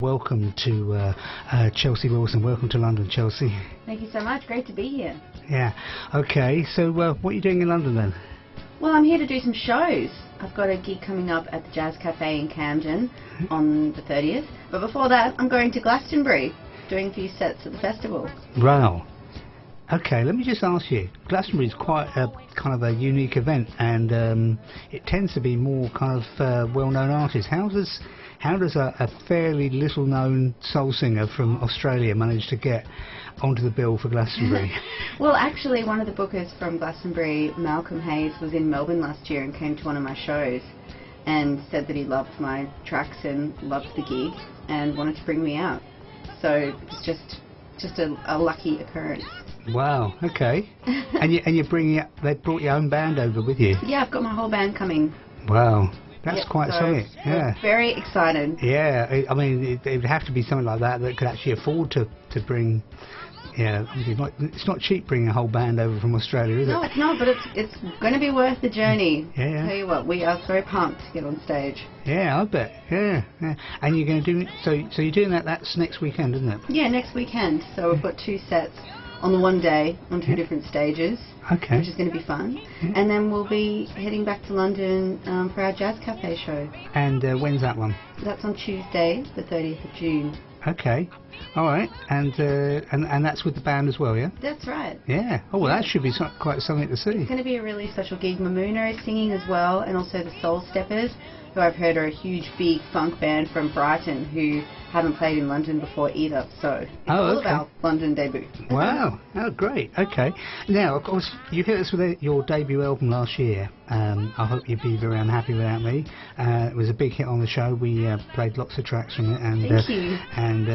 Welcome to Chelsea Wilson. Welcome to London, Chelsea. Thank you so much. Great to be here. Yeah. Okay. So, what are you doing in London then? Well, I'm here to do some shows. I've got a gig coming up at the Jazz Cafe in Camden on the 30th. But before that, I'm going to Glastonbury, doing a few sets at the festival. Wow. Okay. Let me just ask you. Glastonbury is quite a kind of a unique event, and it tends to be more kind of well-known artists. How does a fairly little-known soul singer from Australia manage to get onto the bill for Glastonbury? Well, actually, one of the bookers from Glastonbury, Malcolm Hayes, was in Melbourne last year and came to one of my shows and said that he loved my tracks and loved the gig and wanted to bring me out. So it's just a lucky occurrence. Wow. Okay. and you're bringing up. They brought your own band over with you. Yeah, I've got my whole band coming. Wow. That's Yep, quite so something. Yeah. we're very excited. Yeah. I mean, it would have to be something like that could actually afford to bring. Yeah. It's not cheap bringing a whole band over from Australia, is No, it? it's not, but it's going to be worth the journey. Yeah. Tell you what, we are so pumped to get on stage. Yeah, I bet. Yeah. And you're going to do so you're doing that. That's next weekend, isn't it? Yeah, next weekend. So we've got 2 sets on the one day on 2 different stages, Okay. which is going to be fun. Yeah. And then we'll be heading back to London for our Jazz Cafe show. And when's that one? That's on Tuesday, the 30th of June. Okay. All right. And that's with the band as well, yeah. That's right. Yeah. Oh well, that should be quite something to see. It's going to be a really special gig. Mamuna is singing as well, and also the Soul Steppers, who I've heard are a huge, big funk band from Brighton who haven't played in London before either. So it's all okay. about London debut. Wow. Oh, great. Okay. Now, of course, you hit us with your debut album last year. I hope you'd be very unhappy without me. It was a big hit on the show. We played lots of tracks from it, and Thank you. And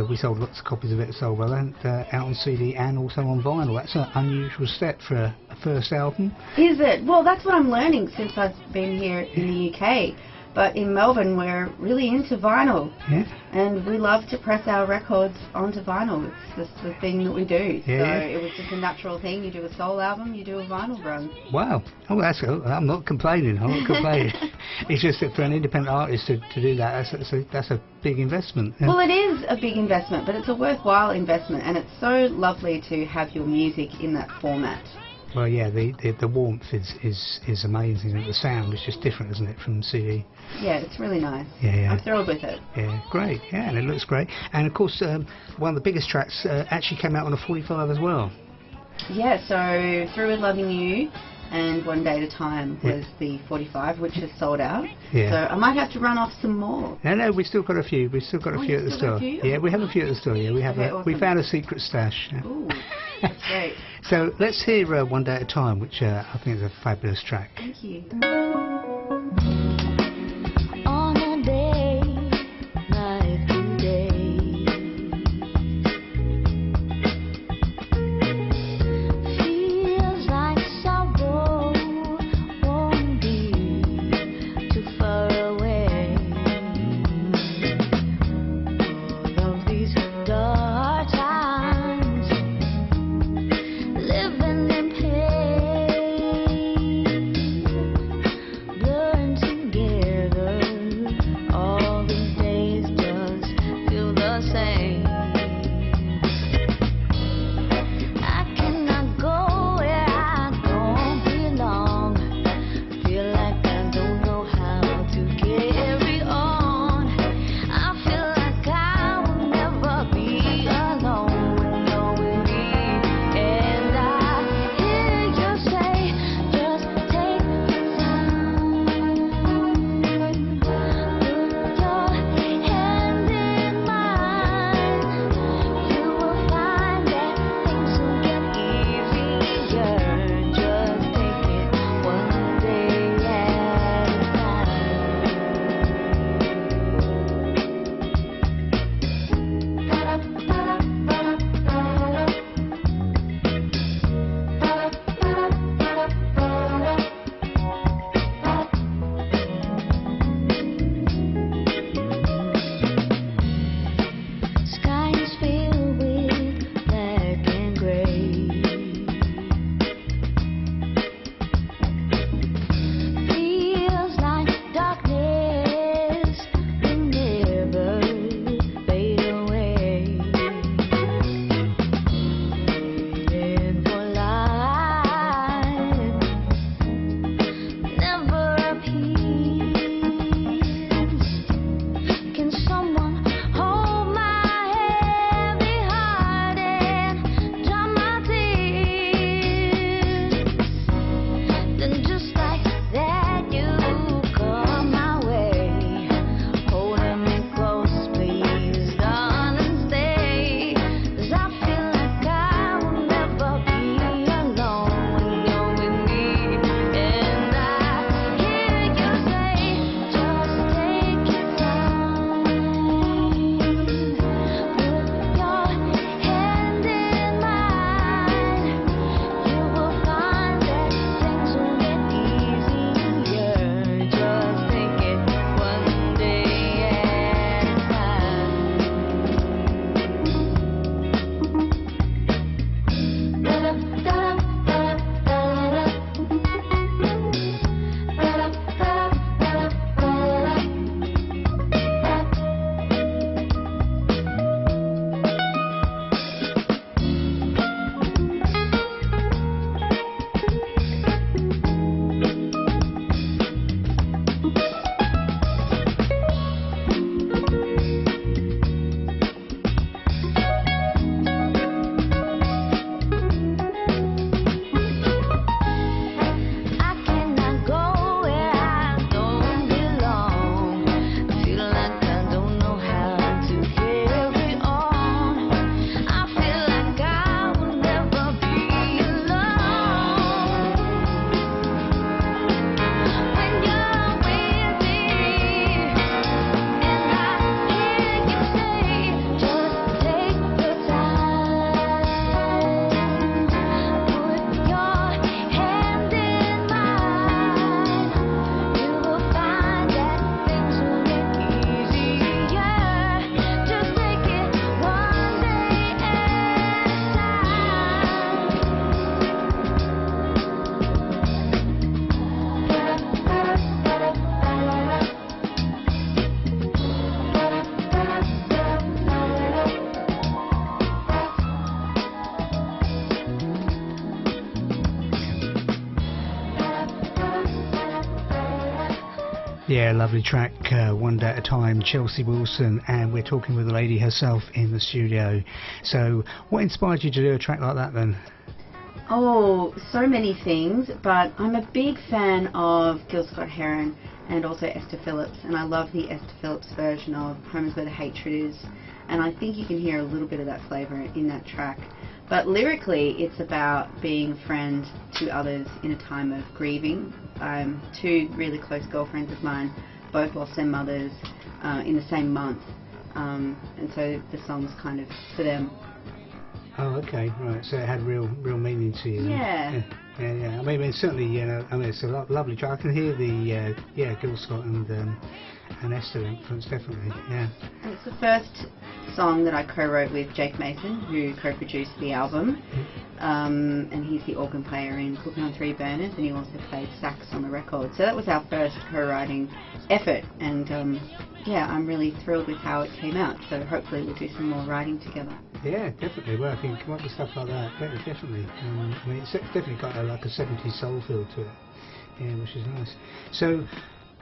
we sold lots of copies of it at Soul Brother, out on CD and also on vinyl. That's an unusual step for a first album. Is it? Well, that's what I'm learning since I've been here in the UK. But in Melbourne, we're really into vinyl. Yeah. And we love to press our records onto vinyl. It's just the thing that we do. Yeah. So it was just a natural thing. You do a soul album, you do a vinyl run. Wow. Oh, I'm not complaining. It's just that for an independent artist to do that, that's a big investment. Yeah. Well, it is a big investment, but it's a worthwhile investment. And it's so lovely to have your music in that format. Well, yeah, the warmth is amazing, and the sound is just different, isn't it, from CD? Yeah, it's really nice. Yeah. I'm thrilled with it. Yeah, great. Yeah, and it looks great. And of course, one of the biggest tracks actually came out on a 45 as well. Yeah, so Through With Loving You and One Day at a Time was the 45, which is sold out. Yeah. So I might have to run off some more. No, we've still got a few. We've still got a few at the you've still got store. a few? Yeah, we have a few at the store. Yeah, we have. Okay, We awesome. found a secret stash. Yeah. Ooh, that's great. So let's hear One Day at a Time, which I think is a fabulous track. Thank you. On a day like today, feels like sorrow won't be too far away. All of these dark times, living in pain. Yeah, lovely track, One Day at a Time, Chelsea Wilson, and we're talking with the lady herself in the studio. So, what inspired you to do a track like that then? Oh, so many things, but I'm a big fan of Gil Scott-Heron and also Esther Phillips, and I love the Esther Phillips version of Home is Where the Hatred Is, and I think you can hear a little bit of that flavour in that track. But lyrically, it's about being a friend to others in a time of grieving. Two really close girlfriends of mine both lost their mothers in the same month, and so the song's kind of for them. Oh, okay, right. So it had real meaning to you. Yeah. Yeah. I mean, it's certainly, it's a lovely track. I can hear the Gil Scott and Esther influence, definitely. Yeah. And it's the first song that I co-wrote with Jake Mason, who co-produced the album, and he's the organ player in Cooking on Three Burners, and he also played sax on the record. So that was our first co-writing effort, and I'm really thrilled with how it came out. So hopefully we'll do some more writing together. Yeah, definitely. Well, if you can come up with stuff like that, definitely. I mean, it's definitely got like a 70s soul feel to it, yeah, which is nice. So,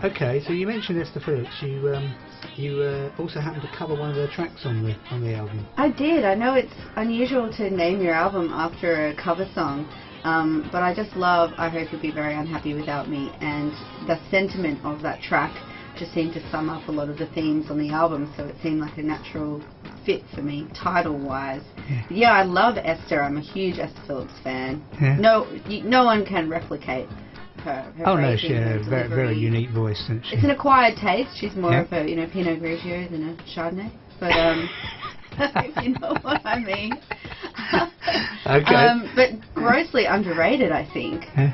okay, so you mentioned Esther Phillips. You also happened to cover one of the tracks on the album. I did. I know it's unusual to name your album after a cover song, but I just love I Hope You'll Be Very Unhappy Without Me, and the sentiment of that track just seemed to sum up a lot of the themes on the album, so it seemed like a natural fit for me, title-wise. Yeah, I love Esther. I'm a huge Esther Phillips fan. Yeah. No one can replicate her Oh no, phrasing, she had her a very delivery. unique voice, didn't she? It's an acquired taste. She's more Yeah. of a Pinot Grigio than a Chardonnay, but if you know what I mean. Okay. But grossly underrated, I think. Yeah.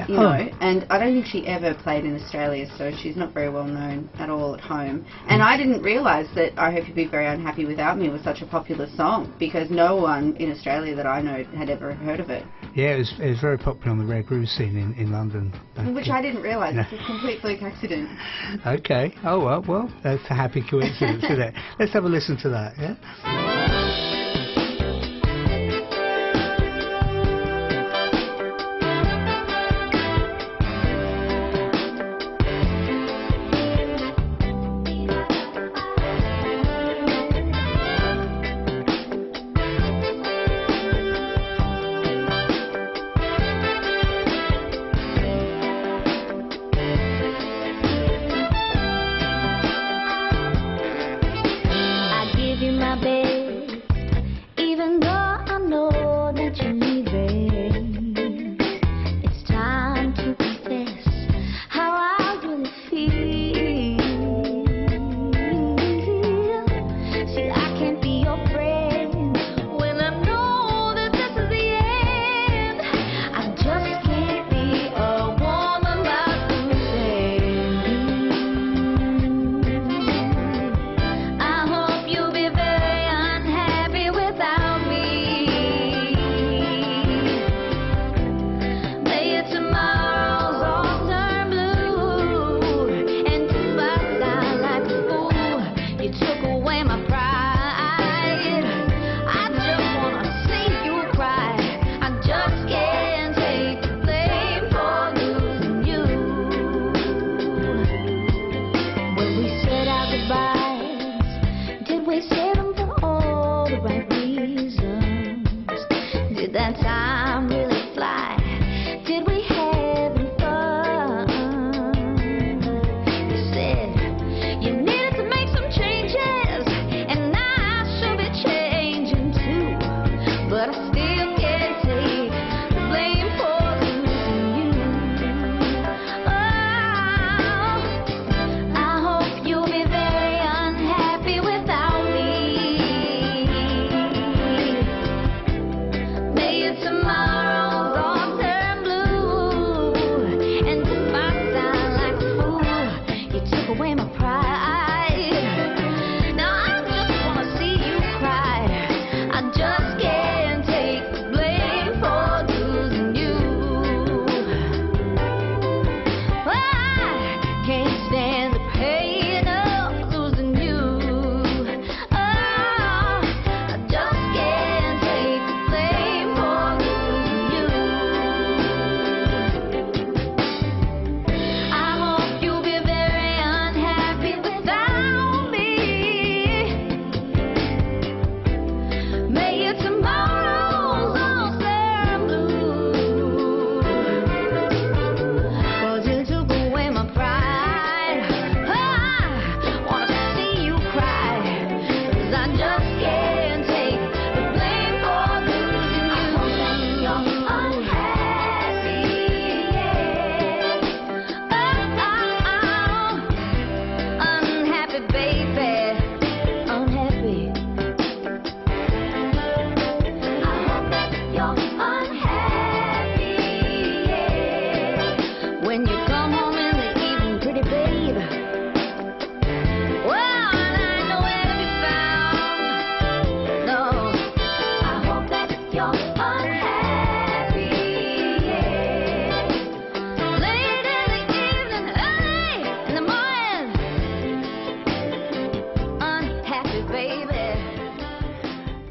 You know, and I don't think she ever played in Australia, so she's not very well known at all at home. And I didn't realise that I Hope You'll Be Very Unhappy Without Me was such a popular song, because no one in Australia that I know had ever heard of it. Yeah, it was very popular on the rare groove scene in London. Which I didn't realise. No. It's a complete fluke accident. Okay. Oh well, that's a happy coincidence, isn't it? Let's have a listen to that. Yeah. I give you my bed,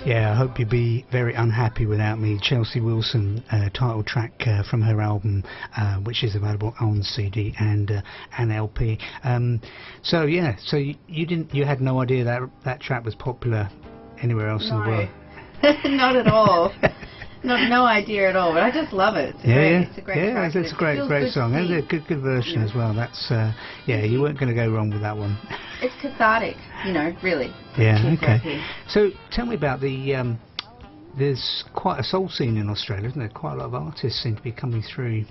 Yeah, I hope you'll be very unhappy without me. Chelsea Wilson, title track from her album, which is available on CD and LP. So yeah, so you had no idea that that track was popular anywhere else in the world? Not at all. No idea at all, but I just love it. It's a great track. It's a great song, and a good version as well. That's you weren't going to go wrong with that one. It's cathartic, really. Yeah, okay. So tell me about the. There's quite a soul scene in Australia, isn't there? Quite a lot of artists seem to be coming through.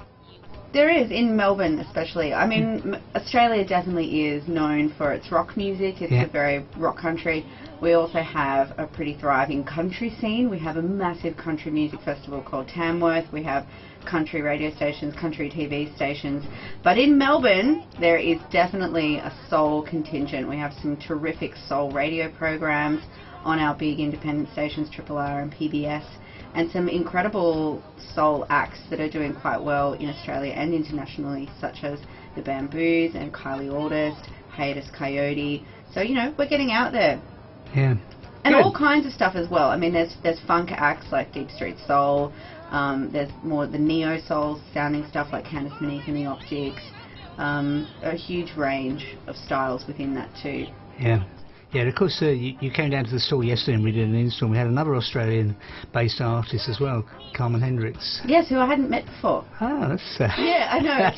There is, in Melbourne especially. I mean, Australia definitely is known for its rock music. It's a very rock country. We also have a pretty thriving country scene. We have a massive country music festival called Tamworth. We have country radio stations, country TV stations. But in Melbourne, there is definitely a soul contingent. We have some terrific soul radio programs on our big independent stations, Triple R and PBS. And some incredible soul acts that are doing quite well in Australia and internationally, such as the Bamboos and Kylie August, Hiatus Coyote. So, we're getting out there. Yeah. And all kinds of stuff as well. I mean, there's funk acts like Deep Street Soul. There's more the neo-soul sounding stuff like Candice Monique and the Optics. A huge range of styles within that too. Yeah. Yeah, of course, you came down to the store yesterday and we did an install. We had another Australian-based artist as well, Carmen Hendricks. Yes, who I hadn't met before. Oh, that's... yeah, I know.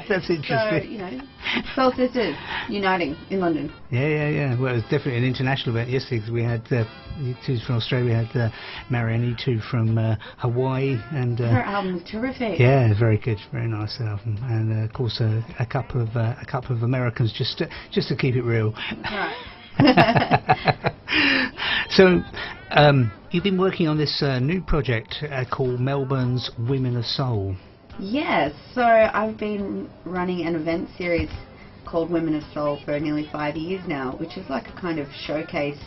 That's interesting. So, Soul Sisters uniting in London. Yeah. Well, it was definitely an international event yesterday because we had two from Australia. We had Marianne Itu from Hawaii. And her album was terrific. Yeah, very good. Very nice album. And, of course, a couple of Americans just to keep it real. Right. So, you've been working on this new project called Melbourne's Women of Soul. Yes, so I've been running an event series called Women of Soul for nearly 5 years now, which is like a kind of showcase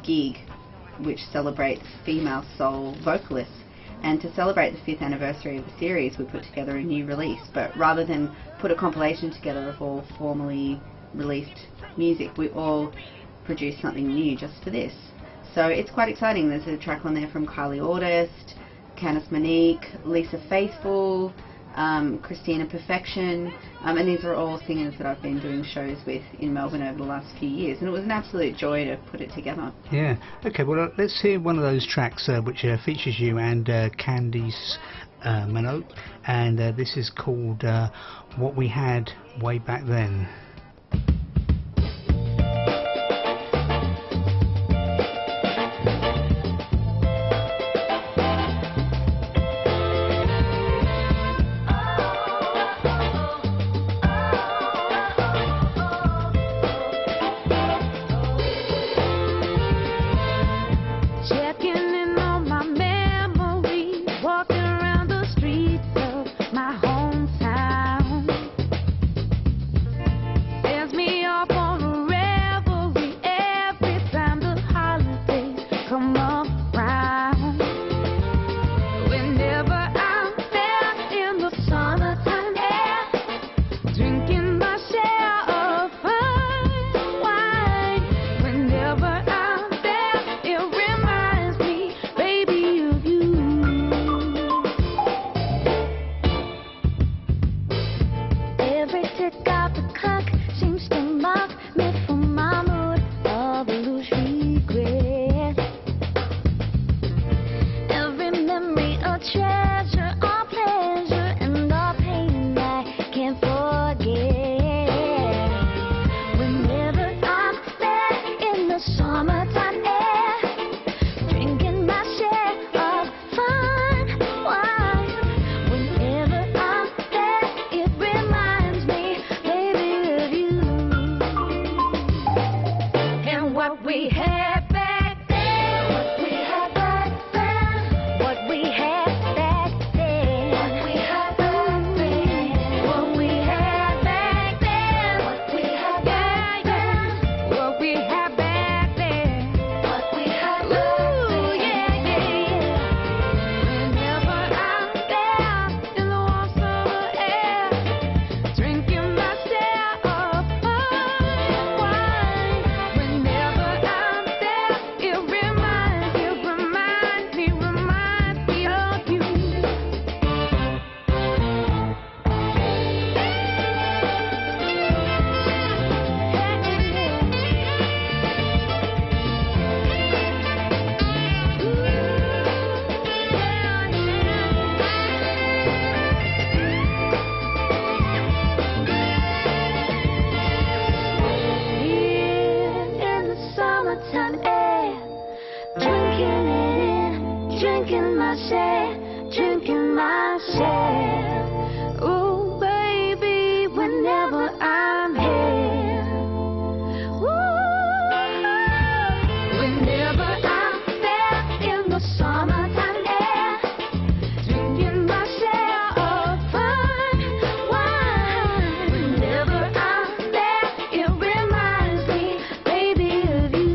gig which celebrates female soul vocalists. And to celebrate the 5th anniversary of the series, we put together a new release, but rather than put a compilation together of all formally released music, we all produced something new just for this. So it's quite exciting. There's a track on there from Kylie August, Candice Monique, Lisa Faithfull, Christina Perfection, and these are all singers that I've been doing shows with in Melbourne over the last few years, and it was an absolute joy to put it together. Yeah. Okay, well, let's hear one of those tracks which features you and Candice Minogue, and this is called What We Had Way Back Then. taking it in, drinking myself. Ooh, baby, whenever I'm here. Ooh, whenever I'm there in the summertime air, drinking myself a fine wine. Whenever I'm there, it reminds me, baby, of you.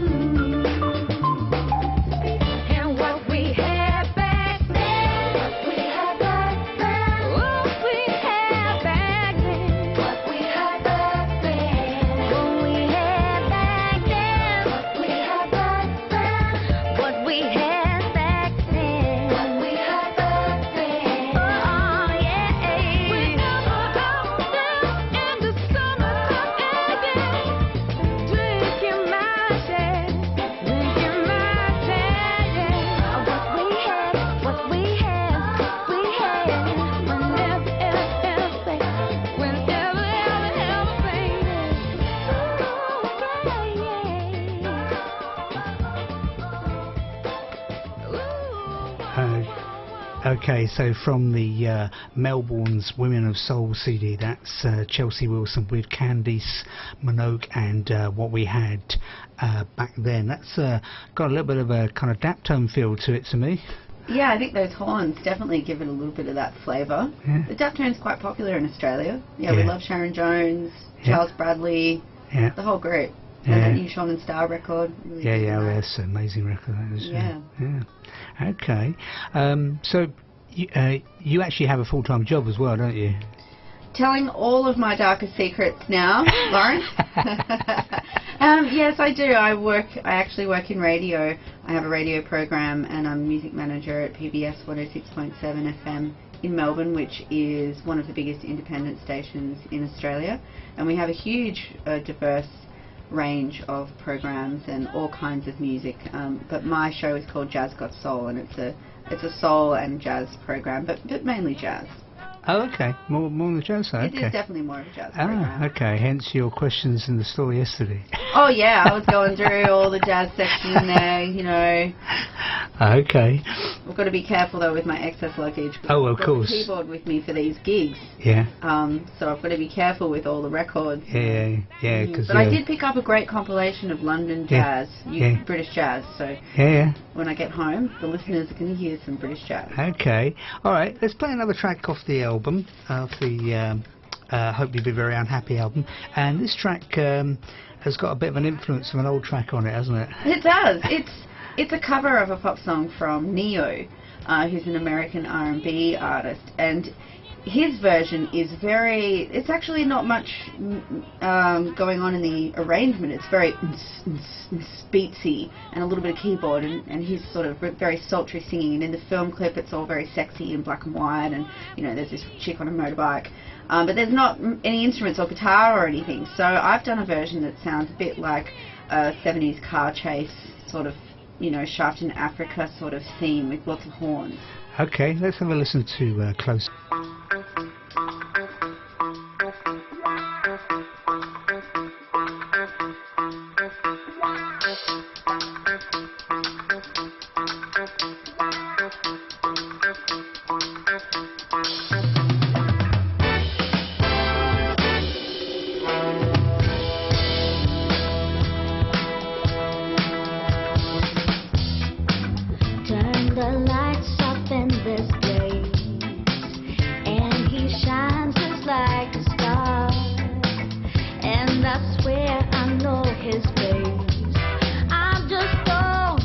And what we had back then, what we had back then, what we had back then, what we had back then, what we had back then, what we had back then, what we had back then, what we had back then. Oh yeah, whenever I'm there in the summertime again, drinking myself, yeah. What we had, whenever, Okay, so from the Melbourne's Women of Soul CD, that's Chelsea Wilson with Candice Minogue and What We Had Back Then. That's got a little bit of a kind of daptone feel to it to me. Yeah, I think those horns definitely give it a little bit of that flavour. Yeah. The daptone's quite popular in Australia. Yeah, we Yeah. love Sharon Jones, Yeah. Charles Bradley, Yeah, the whole group. Yeah. And that new Sean and Star record. Really yeah, good yeah, on that. that's an amazing record. That is, Yeah. yeah. Okay, so you actually have a full-time job as well, don't you? Telling all of my darkest secrets now, Lawrence. Yes, I do. I actually work in radio. I have a radio program, and I'm music manager at PBS 106.7 FM in Melbourne, which is one of the biggest independent stations in Australia. And we have a huge, diverse range of programs and all kinds of music. But my show is called Jazz Got Soul, and it's a soul and jazz program, but mainly jazz. Oh, okay. More on the jazz side. It Okay. is definitely more of a jazz program. Ah, okay. Hence your questions in the store yesterday. Oh yeah, I was going through all the jazz section in there, you know. Okay. I've got to be careful though with my excess luggage. Oh, of I've got course. the keyboard with me for these gigs, Yeah. so I've got to be careful with all the records. Yeah. Because. But I did pick up a great compilation of London Yeah, jazz, yeah. British jazz. So Yeah. when I get home, the listeners are going to hear some British jazz. Okay. All right. Let's play another track off the album, off the Hope You'll Be Very Unhappy album. And this track has got a bit of an influence of an old track on it, hasn't it? It does. It's a cover of a pop song from Neo, who's an American R&B artist, and his version is it's actually not much going on in the arrangement. It's very beatsy and a little bit of keyboard, and he's sort of very sultry singing, and in the film clip it's all very sexy and black and white, and you know there's this chick on a motorbike, but there's not any instruments or guitar or anything. So I've done a version that sounds a bit like a 70s car chase sort of, you know, Shaft in Africa sort of theme with lots of horns. Okay. Let's have a listen to Close. turn the lights off in this place, and he shines just like a star, and I swear I know his face. I'm just gone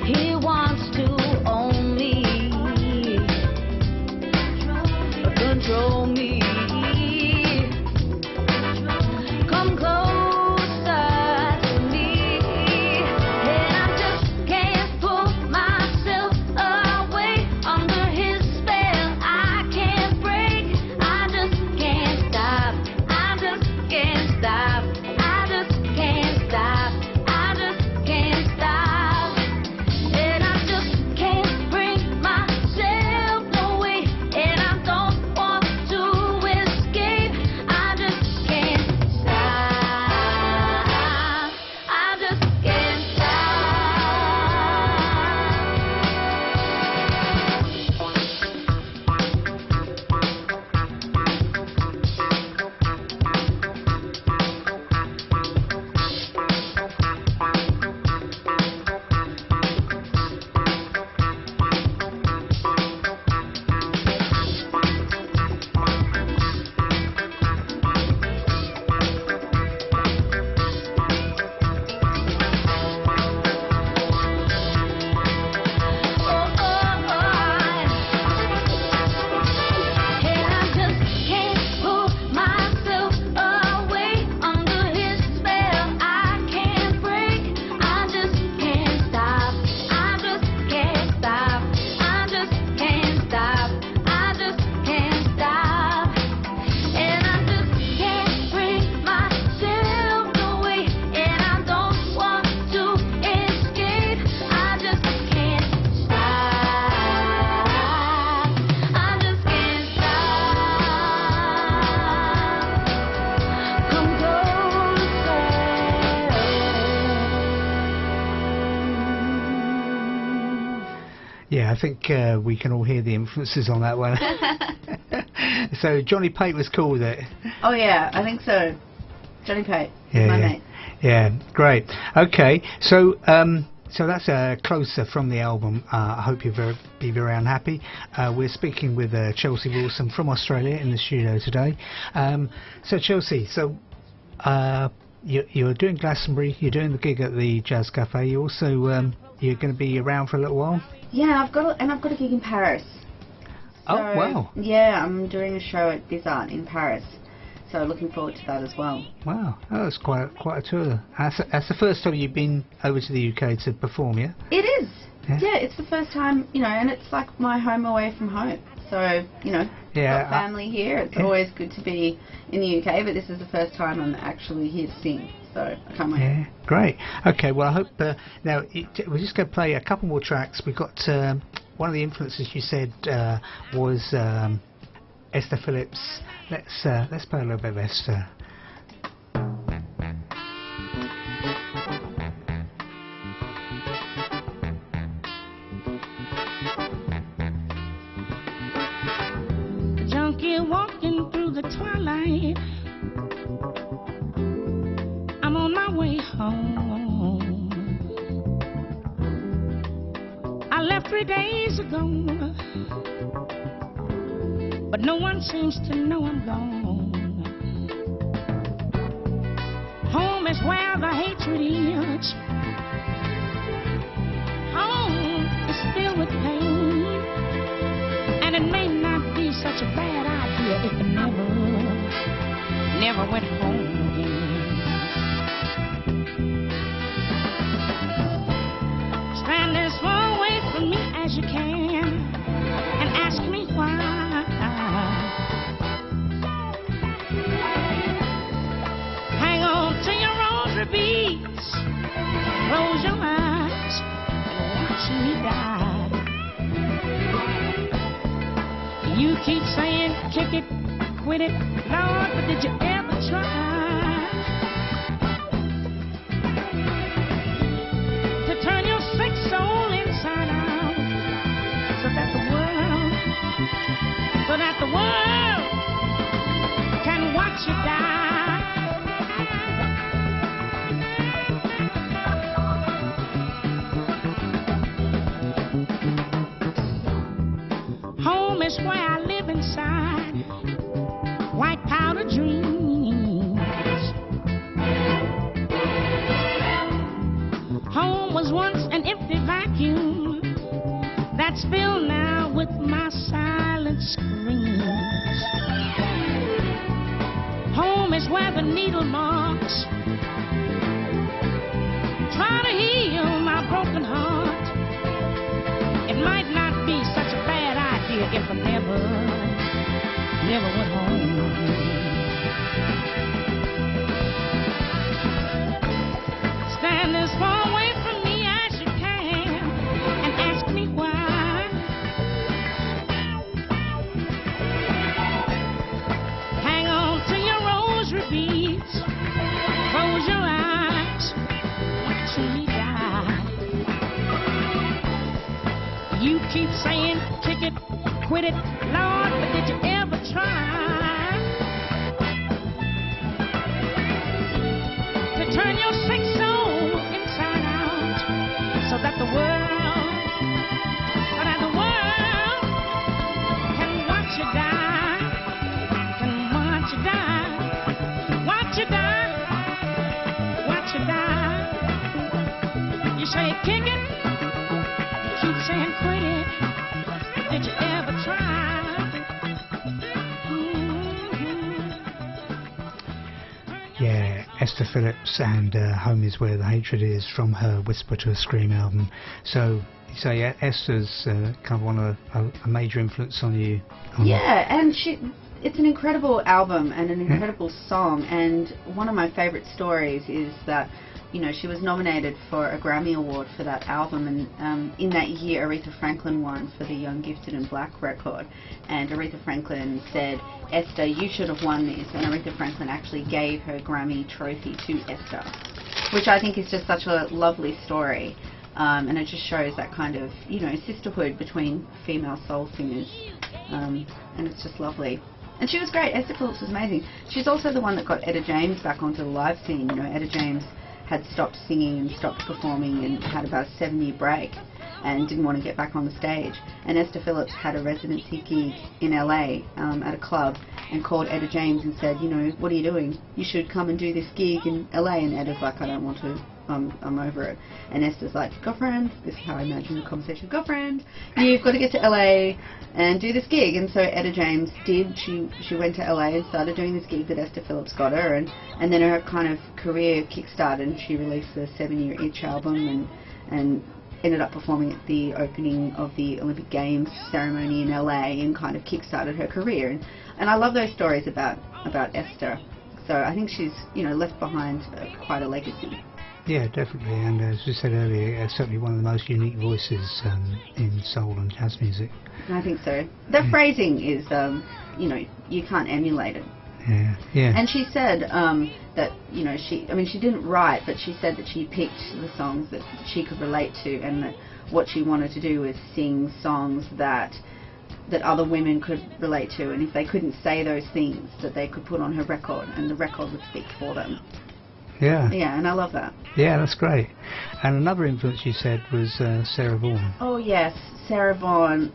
He wants to own me, control me. Come closer to me, and I just can't pull myself away under his spell. I can't break, I just can't stop. I just can't stop. I just can't stop. I just can't stop. And I just can't bring myself away, and I don't want to escape. I just can't stop. I just can't stop. And I just can't pull myself away under his spell. I can't break, I just can't stop. I just can't stop. I just can't stop. I just can't stop. And I just can't bring myself away, and I don't want to escape. I just can't stop. I just can't stop. Come closer. Yeah, I think we can all hear the influences on that one. So Johnny Pate was cool with it. Oh yeah, I think so. Johnny Pate, Yeah, my yeah. mate. Yeah, great. Okay, so so that's closer from the album. I hope you'll be very unhappy. We're speaking with Chelsea Wilson from Australia in the studio today. So Chelsea, so you're doing Glastonbury, you're doing the gig at the Jazz Cafe. You also you're going to be around for a little while. Yeah, I've got a gig in Paris. Oh, So, wow. Yeah, I'm doing a show at Bizart in Paris. So looking forward to that as well. Wow, oh, that's quite a tour. That's the first time you've been over to the UK to perform, yeah? It is. Yeah. Yeah, it's the first time, and it's like my home away from home. So, Yeah, got family here. It's yeah. always good to be in the UK, but this is the first time I'm actually here to sing. So I can't wait. Yeah, great. Okay, well I hope now we're just going to play a couple more tracks. We've got one of the influences you said was Esther Phillips. Let's play a little bit of Esther. Junkie walking through the twilight. I'm on my way home. I left 3 days ago, but no one seems to know I'm gone. Home is where the hatred is. Home is filled with pain, and it may not be such a bad idea if it never went home again. Stand as far away from me as you can and ask me why. Hang on to your rosary beads, close your eyes and watch me die. You keep saying kick it, quit it, Lord, but did you ever try to turn your sick soul inside out so that the world can watch you die? Home is where I live inside white powder dreams. Home was once an empty vacuum that's filled now with my silent screams. Home is where the needle marks try to heal my broken heart. It might not be such a bad idea if I never went home. Stand as far away from me as you can and ask me why. Hang on to your rosary beads, close your eyes, watch me die. You keep saying kick it, quit it, Lord, but did you ever try to turn your sick soul inside out so that the world can watch you die, can watch you die, watch you die, watch you die. You say kick it, you keep saying quit it. Did you ever try? Yeah, Esther Phillips and Home is Where the Hatred Is from her Whisper to a Scream album. So yeah, Esther's kind of one of a major influence on you. Yeah, and it's an incredible album and an incredible song, and one of my favourite stories is that, you know, she was nominated for a Grammy Award for that album, and in that year Aretha Franklin won for the Young, Gifted and Black record, and Aretha Franklin said, Esther, you should have won this, and Aretha Franklin actually gave her Grammy trophy to Esther, which I think is just such a lovely story, and it just shows that kind of, you know, sisterhood between female soul singers, and it's just lovely. And she was great. Esther Phillips was amazing. She's also the one that got Etta James back onto the live scene. You know, Etta James had stopped singing and stopped performing and had about a 7-year break and didn't want to get back on the stage. And Esther Phillips had a residency gig in LA at a club and called Etta James and said, you know, what are you doing? You should come and do this gig in LA. And Etta's like, I don't want to. I'm over it. And Esther's like, girlfriend, this is how I imagine the conversation, girlfriend, you've got to get to LA and do this gig. And so Etta James did. She went to LA and started doing this gig that Esther Phillips got her, and then her kind of career kick-started, and she released the 7-year Itch album and ended up performing at the opening of the Olympic Games ceremony in LA and kind of kick-started her career. And I love those stories about Esther. So I think she's, you know, left behind quite a legacy. Yeah, definitely, and as we said earlier, certainly one of the most unique voices in soul and jazz music. I think so. The phrasing is, you know, you can't emulate it. Yeah. And she said that, you know, she didn't write, but she said that she picked the songs that she could relate to, and that what she wanted to do was sing songs that other women could relate to, and if they couldn't say those things, that they could put on her record, and the record would speak for them. Yeah. Yeah, and I love that. Yeah, that's great. And another influence you said was Sarah Vaughan. Oh yes, Sarah Vaughan,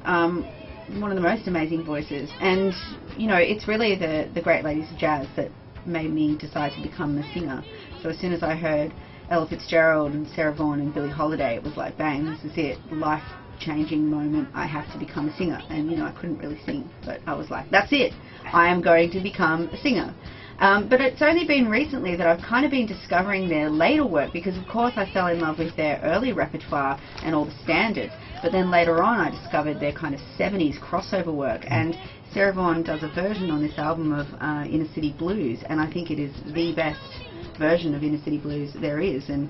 one of the most amazing voices. And, you know, it's really the great ladies of jazz that made me decide to become a singer. So as soon as I heard Ella Fitzgerald and Sarah Vaughan and Billie Holiday, it was like, bang, this is it, life-changing moment, I have to become a singer. And, you know, I couldn't really sing, but I was like, that's it, I am going to become a singer. But it's only been recently that I've kind of been discovering their later work, because of course I fell in love with their early repertoire and all the standards, but then later on I discovered their kind of 70s crossover work, and Sarah Vaughan does a version on this album of Inner City Blues, and I think it is the best version of Inner City Blues there is. And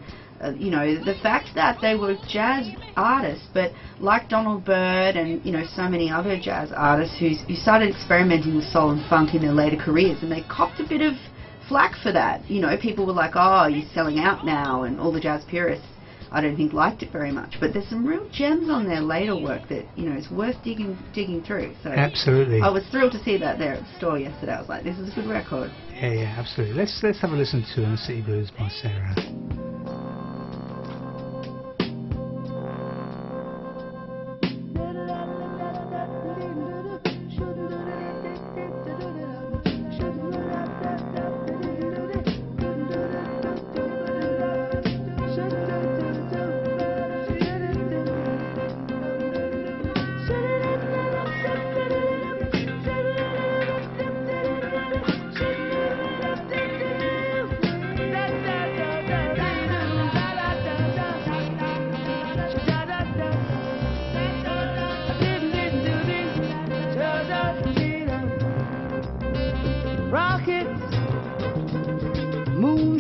you know, the fact that they were jazz artists, but like Donald Byrd and, you know, so many other jazz artists who started experimenting with soul and funk in their later careers, and they copped a bit of flack for that. You know, people were like, oh, you're selling out now, and all the jazz purists, I don't think, liked it very much. But there's some real gems on their later work that, you know, is worth digging through. So absolutely. I was thrilled to see that there at the store yesterday. I was like, this is a good record. Yeah, absolutely. Let's have a listen to Inner City Blues by Sarah.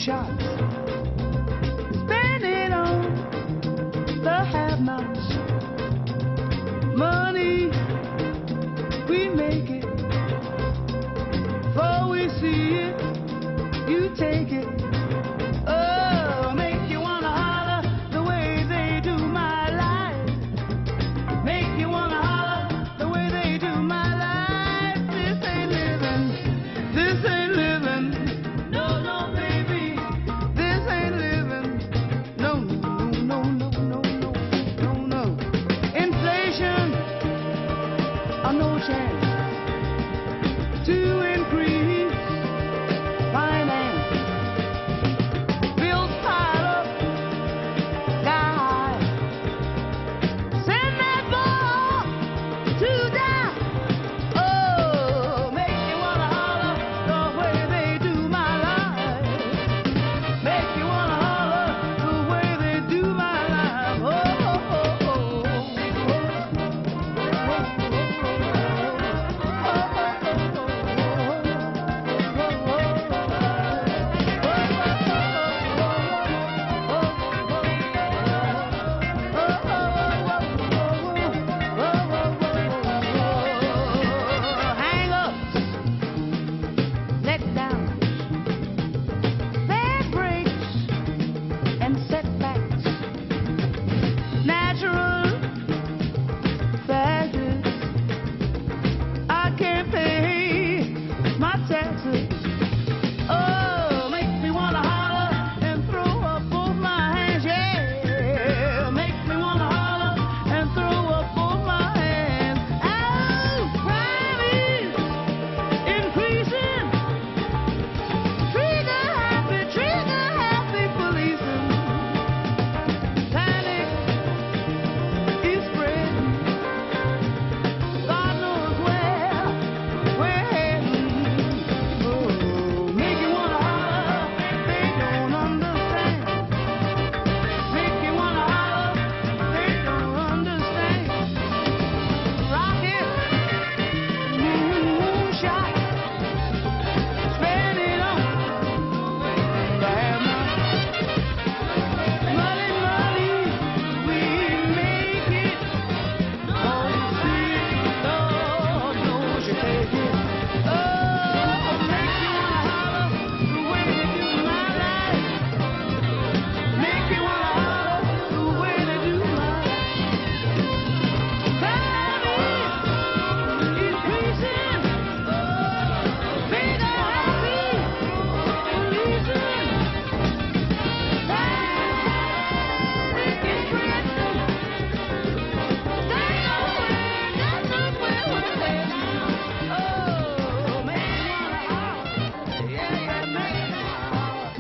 shots. Spend it on the have-nots. Money, we make it. Before we see it, you take it. Oh, make you wanna holler the way they do my life. Make you wanna holler the way they do my life. This ain't living. This ain't living. No, no, baby. This ain't living. No, no, no, no, no, no, no, no. Inflation, no chance to increase finance. Bills pile up, sky high. Send that ball to die. Oh, make you wanna holler the way they do my life. Make you wanna holler the way they do my life. Oh, oh, oh, hang-ups, letdowns, bad breaks, and setbacks, natural factors. I can't pay my taxes. Oh, make me wanna holler and throw up both my hands. Yeah, make me wanna holler and throw up both my hands. Oh, crime is increasing. Trigger happy policemen. Panic is spreading. God knows where we're heading. Oh, make you wanna holler, they don't understand. Make you wanna holler, they don't understand. Rocket, moonshot, spend it on the have-nots. Money, money, we make it. Oh, you see it, Lord knows you take it. Oh, make you wanna holler the way they do my life. Make you wanna holler the way they do my life. Crime is increasing. Bigger happy policemen. Panic is spreading. They know where we're heading. Oh, make you wanna holler. Yeah, yeah, make you wanna holler.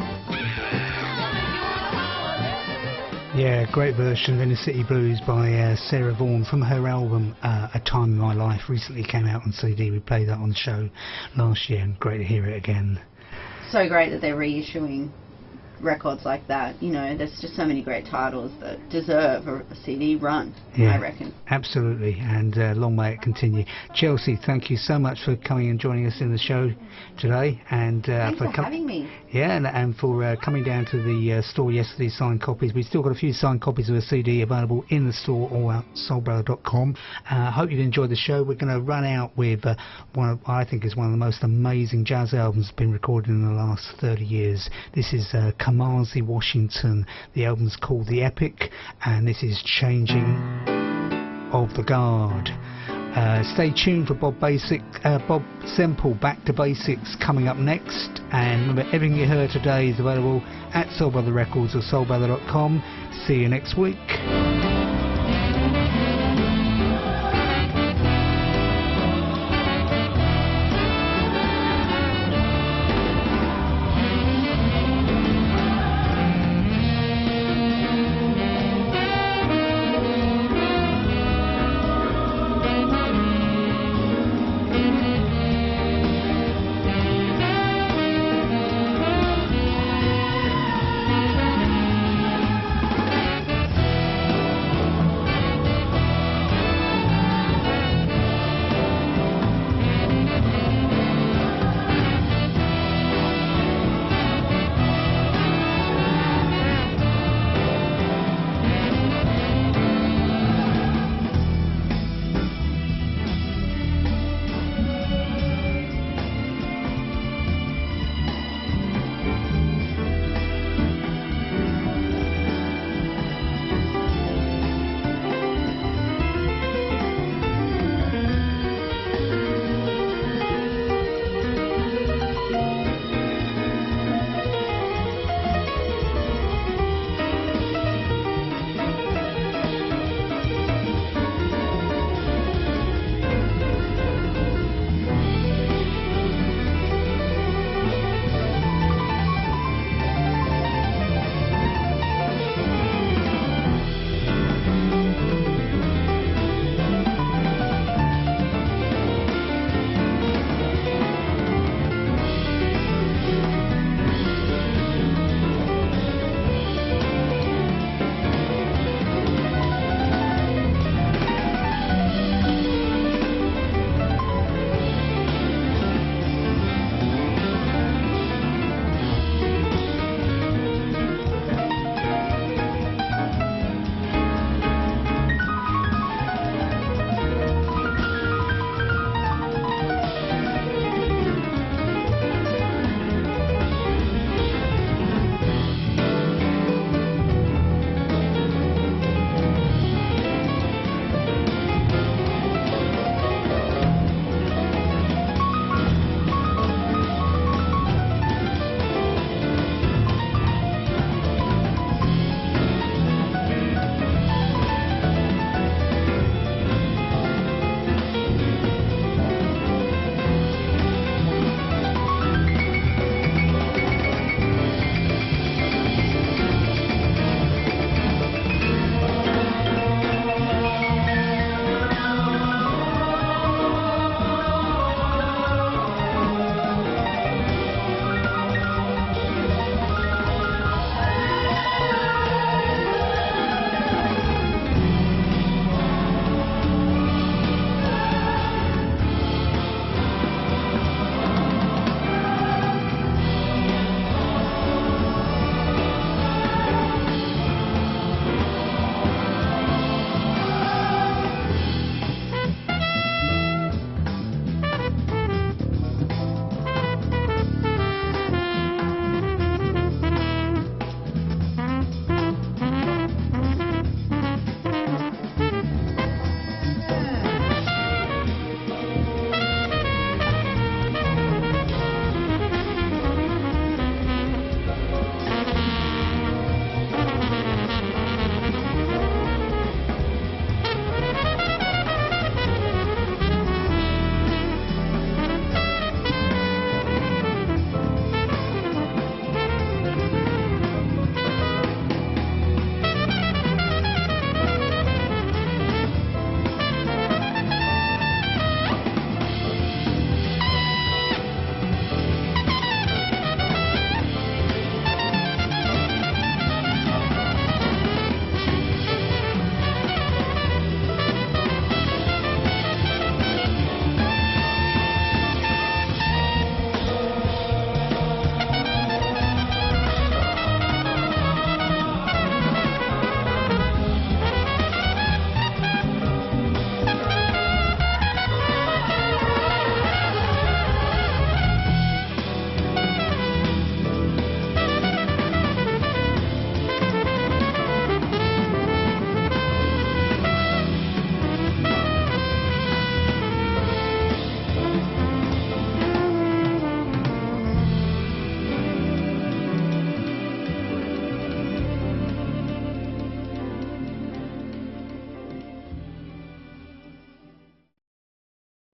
Yeah, great version of Inner City Blues by Sarah Vaughan from her album A Time in My Life. Recently came out on CD. We played that on the show last year, and great to hear it again. So great that they're reissuing records like that. You know, there's just so many great titles that deserve a CD run, Yeah. I reckon. Absolutely, and long may it continue. Chelsea, thank you so much for coming and joining us in the show today, and Thanks for having me. Yeah, and for coming down to the store yesterday, signed copies. We've still got a few signed copies of the CD available in the store or at soulbrother.com. Hope you've enjoyed the show. We're going to run out with I think is one of the most amazing jazz albums that's been recorded in the last 30 years. This is Kamasi Washington. The album's called The Epic, and this is Changing of the Guard. Stay tuned for Bob Semple Back to Basics coming up next, and remember, everything you heard today is available at Soul Brother Records or soulbrother.com. See you next week.